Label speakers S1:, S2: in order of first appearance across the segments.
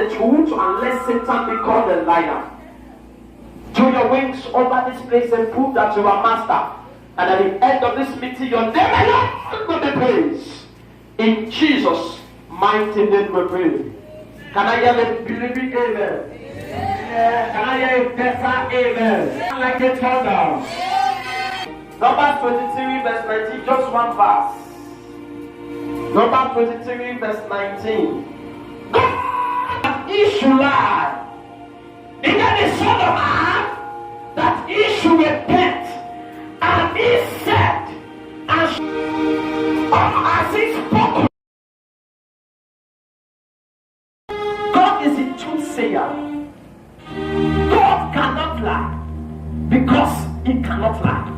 S1: the truth and let Satan be called a liar. Throw your wings over this place and prove that you are master. And at the end of this meeting, your name alone will be praised. In Jesus' mighty name we pray. Can I hear the believing amen? Can I hear a better amen? Like a thunder. Numbers 23 verse 19, just one verse. Numbers 23 verse 19. God he should lie. Is that the Son of Man that he should repent? And he said, as he spoke, God is a truth sayer. God cannot lie because he cannot lie.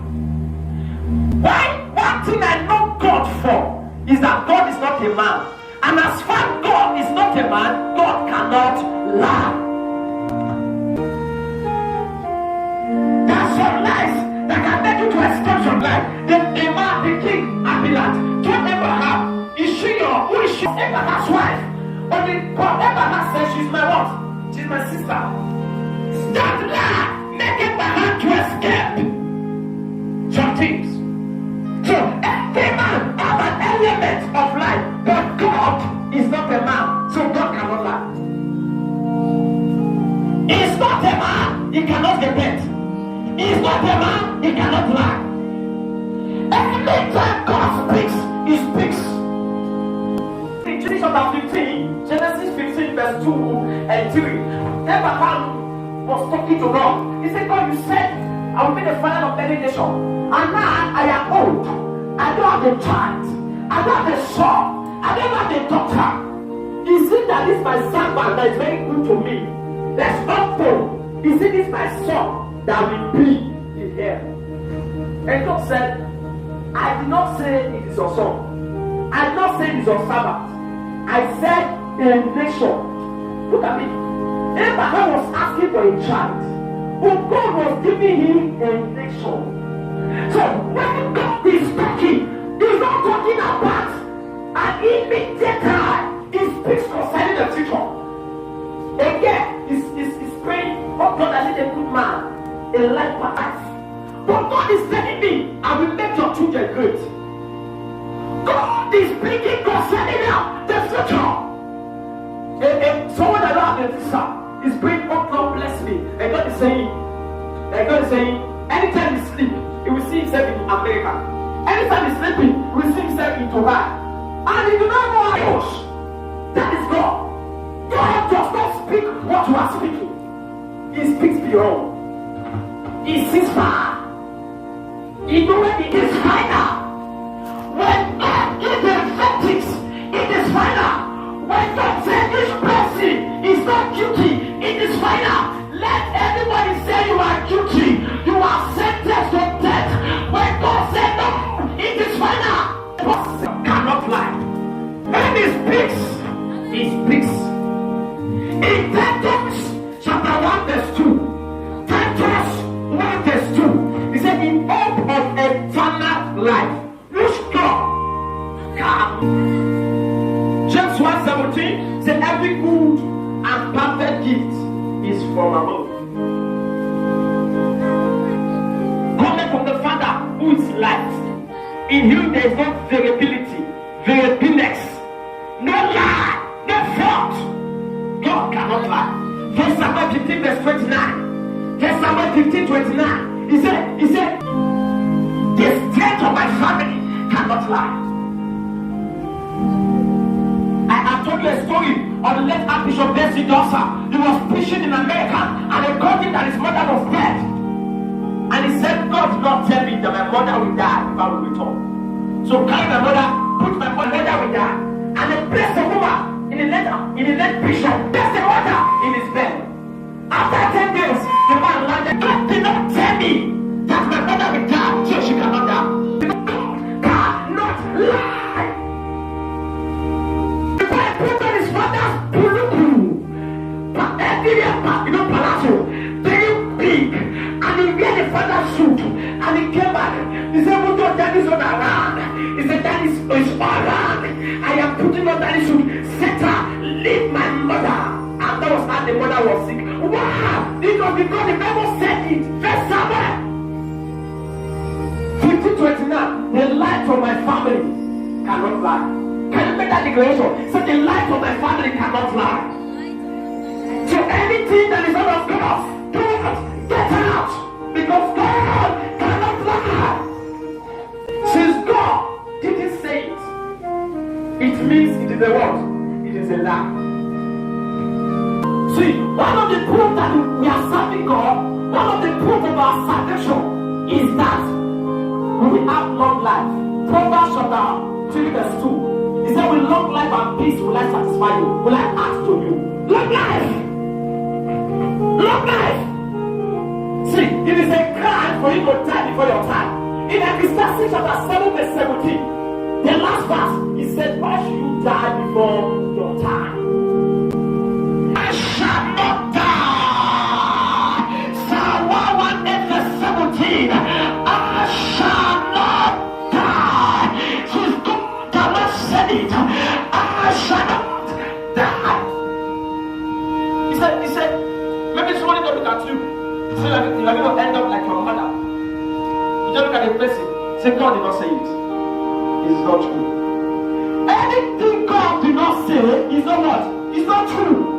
S1: One thing I know God for is that God is not a man. And as far as God is not a man, God cannot lie. That's some lies that can make you to escape from life. The man, the king, Abilat, told Abraham, who is she? Abraham's wife. But Abraham says, she's my what? She's my sister. That lie make Abraham to escape some things. So every man has an element of life, but God is not a man, so God cannot lie. He's not a man, he cannot repent. He's not a man, he cannot lie. Every time God speaks, he speaks. In Genesis chapter 15, Genesis 15 verse 2 and 3, Abraham was talking to God. He said, God, you said, I will be the father of many nations. And now I am old. I don't have a child. I don't have a son. I don't have a daughter. Is it that this my servant that is very good to me? There's no hope. Is it this my son that will be in here? And God said, I did not say it is your son. I did not say it is your servant. I said a nation. Look at me. Abraham was asking for a child. But God was giving him a nation. So when God is speaking, he's not talking about an immediate time. He speaks concerning the future. Again, he's praying, oh God, I need a good man, a life for life. But God is telling me, I will make your children great. God is speaking concerning the future. Someone that don't have a visa is praying, oh God, bless me. And God is saying, anytime you sleep, he will see himself in America. Anytime he's sleeping, he will see himself in Dubai. And he do not know how else. That is God. God does not speak what you are speaking. He speaks beyond. He sees far. He knows when it is final. When God is emphatic, it is final. When God says this person is not guilty, it is final. Let everybody say you are guilty. You are sentenced to death. When God said no, it is final. God cannot lie. When he speaks, he speaks. In Titus chapter 1 verse 2, Titus 1 verse 2, he said, in hope of eternal life, which God can. James 1:17 said, every good and perfect gift is from above, coming from the Father who is light. In him there is no variability, no lie, no fault. God cannot lie. First Samuel 15 verse 29. First Samuel 15:29. He said, the strength of my family cannot lie. I have told you a story of the late Archbishop Bessie Dossa. He was preaching in America and they called him that his mother was dead. And he said, God did not tell me that my mother will die if I will return. So carry my mother, put my mother will die. And they placed the woman in the late bishop, placed the mother in his bed. After 10 days, the man landed. God did not tell me that my mother will die, so she cannot die. God cannot lie. The boy put on his father's puluku, but every palazzo, very big, and he wear the father's suit, and he came back. He said, "What your daddy's not around?" He said, "Daddy is around. I am putting on daddy's suit. Satan, leave my mother. And that was how the mother was sick. Wow! It was because the Bible said it. First Samuel 15:29. The light from my family cannot lie. Can you make that declaration? So the light of my family cannot lie. So anything that is not of God, don't get out. Because God cannot lie. Since God didn't say it, it means it is a what? It is a lie. See, one of the proof that we are serving God, one of the proof of our salvation is that we have long life. Proverbs chapter 3 verse 2. He said, with long life and peace will I satisfy you. Will I add to you? Long life! Long life! See, it is a crime for you to die before your time. In Ecclesiastes chapter 7 verse 17, the last verse, he said, why should you die before your time? I shall not die. Psalm 118 verse 17. I shall not die. Since God has said it, I shall not die. He said, maybe somebody don't look at you. So you're going to end up like your mother. You don't look at the person. Say, God did not say it. It's not true. Anything God did not say is not what? It's not true.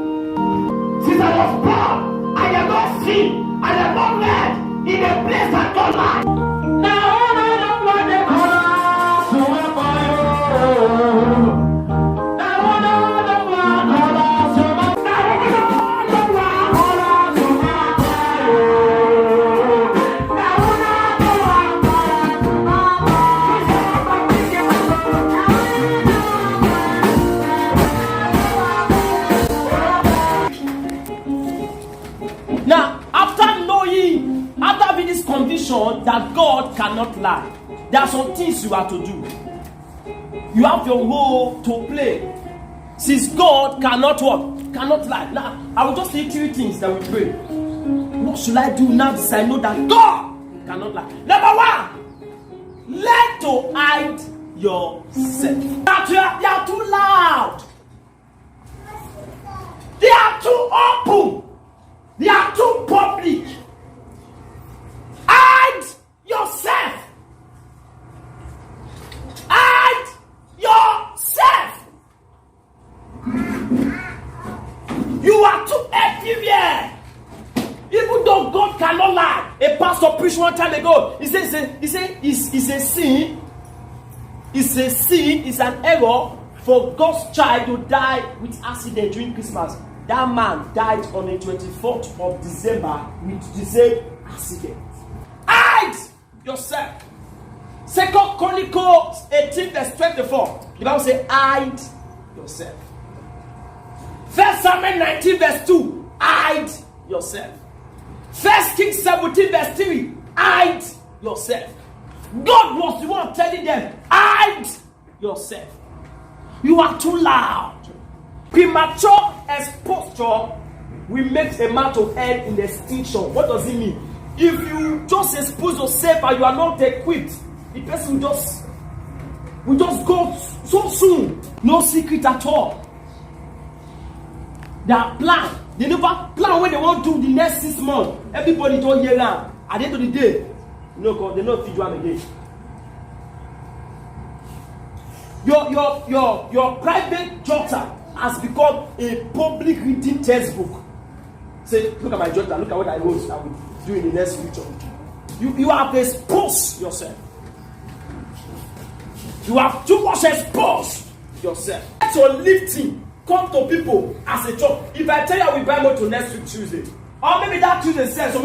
S1: Since I was born, I have not seen, I have not read in a place that God lies. Now I don't want the color to wear for you. Now I don't want color to wear for you. That God cannot lie. There are some things you have to do. You have your role to play. Since God cannot what? Cannot lie. Now, I will just say 3 things that we pray. What should I do now since I know that God cannot lie? Number 1, learn to hide yourself. They are too loud. They are too open. They are too public. Hide yourself. Hide yourself. You are too everywhere. Even though God cannot lie. A pastor preached one time ago. He said it's a sin. It's a sin. It's an error for God's child to die with accident during Christmas. That man died on the 24th of December with the same accident. Hide yourself. 2 Chronicles 18 verse 24. The Bible says, hide yourself. 1 Samuel 19 verse 2. Hide yourself. 1 Kings 17 verse 3. Hide yourself. God was the one telling them, hide yourself. You are too loud. Premature exposure will make a man to end in extinction. What does it mean? If you just expose yourself and you are not equipped, the person will just go so soon. No secret at all. They are planned. They never plan when they want to do the next 6 months. Everybody don't hear that. At the end of the day, God, they not feed you again. Your private jotter has become a public reading textbook. Say, look at my jotter, look at what I wrote. I will do in the next future. You have exposed yourself. You have too much exposed yourself. Let your lifting come to people as a job. If I tell you I will buy more to next week Tuesday, or maybe that Tuesday says some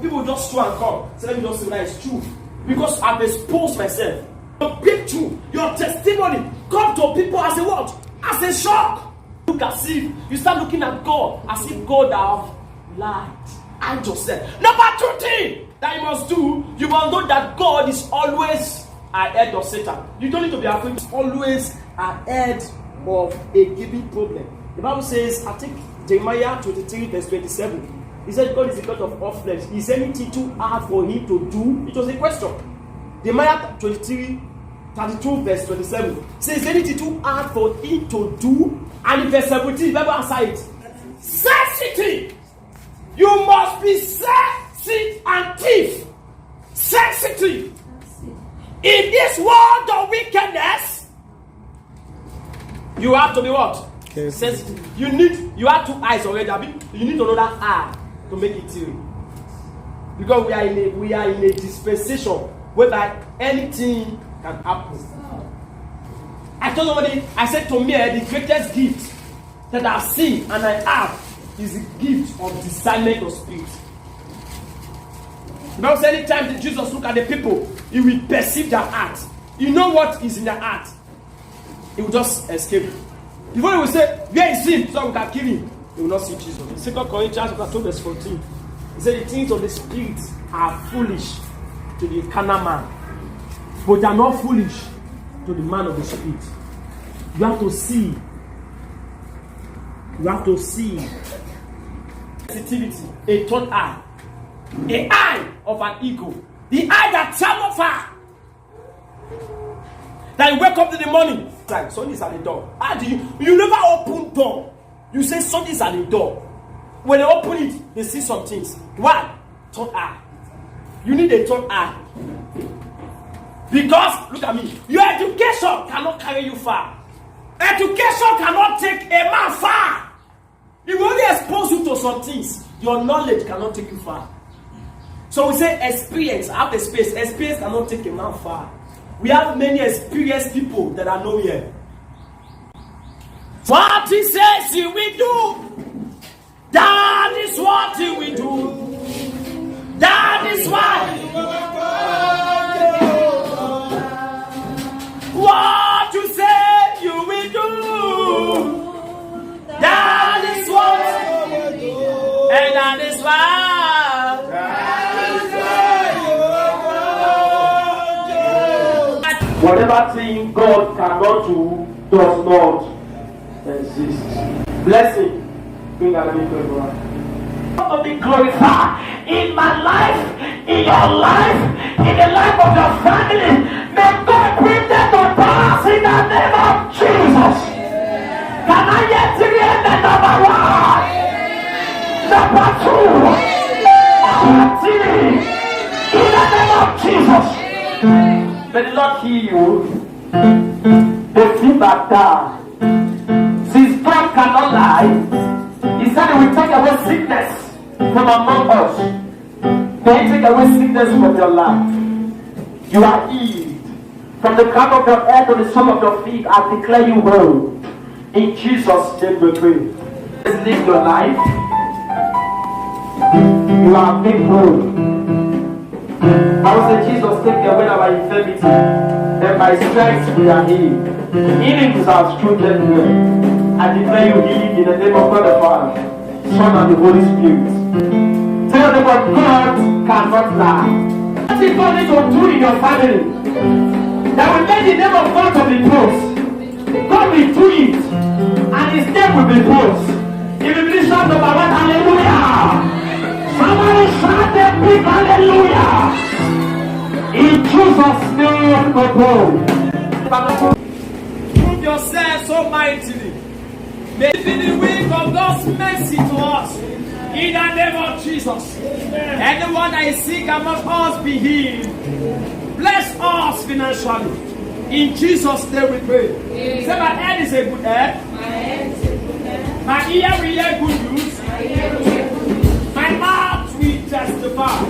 S1: people just show and come. So let me just say that it's true. Because I've exposed myself. Your breakthrough, your testimony come to people as a what? As a shock. Look as if you start looking at God as if God have lied. I just said. Number 2 thing that you must do, you must know that God is always ahead of Satan. You don't need to be afraid. He's always ahead of a given problem. The Bible says, I think Jeremiah 23 verse 27. He said God is a God of all flesh. Is anything too hard for him to do? It was a question. Jeremiah 32 verse 27 says, is anything too hard for him to do? And in verse 17, the Bible answered it.
S2: Sensitive. You must be sensitive. Sensitive. In this world of wickedness, you have to be what? Sensitive. You have 2 eyes already. You need another eye to make it through. Because we are in a dispensation whereby anything can happen. I told somebody, I said to me, the greatest gift that I've seen and I have is the gift of discernment of spirit. Because anytime that Jesus look at the people, he will perceive their heart. You know what is in their heart. He will just escape. Before he will say, where is him? So we can kill him. He will not see Jesus. 2 Corinthians 2 verse 14. He said, the things of the spirit are foolish to the carnal man, but they are not foolish to the man of the spirit. You have to see. You have to see. Sensitivity, a third eye. The eye of an eagle. The eye that travels far. That you wake up in the morning. Like, somebody's at the door. How do you never open door. You say somebody's at the door. When they open it, they see some things. Why? Third eye. You need a third eye. Because, look at me, your education cannot carry you far. Education cannot take a man far. It will only expose you to some things. Your knowledge cannot take you far. So we say experience. Have experience. Experience cannot take a man far. We have many experienced people that are not here. What he says he will do, that is what he will do. That is why. What you say you will do, that is what, and that is why. Whatever thing God cannot do does not exist. Blessing. Bring that to be glorified in my life, in your life, in the life of your family. May God bring them to pass in the name of Jesus. Can I get to the end of number 1? Number 2. In the name of Jesus. May the Lord heal you. The feedback down. Since God cannot lie, he said he will take away sickness from among us. May he take away sickness from your life. You are healed. From the crown of your head to the sole of your feet, I declare you well. In Jesus' name we pray. Let's live your life. You are made whole. I will say Jesus take away our infirmity. Then by stripes we are healed. Healing is our children's bread. I declare you healed in the name of God the Father, Son and the Holy Spirit. Tell them what God cannot lie. What is God need to do in your family that will make the name of God to be praised? God will do it, and His name will be praised. If you believe shout number 1, hallelujah! Somebody shout a big hallelujah! In Jesus' name we pray. Prove yourself so mightily. May it be the wing of God's mercy to us. In the name of Jesus. Anyone that is sick among us be healed. Bless us financially. In Jesus' name we pray. Say my head is a good head. My ear will hear good news. My mouth will testify.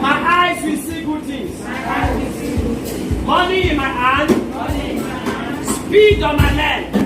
S2: My eyes will see good things. Money in my hand. Speed on my leg.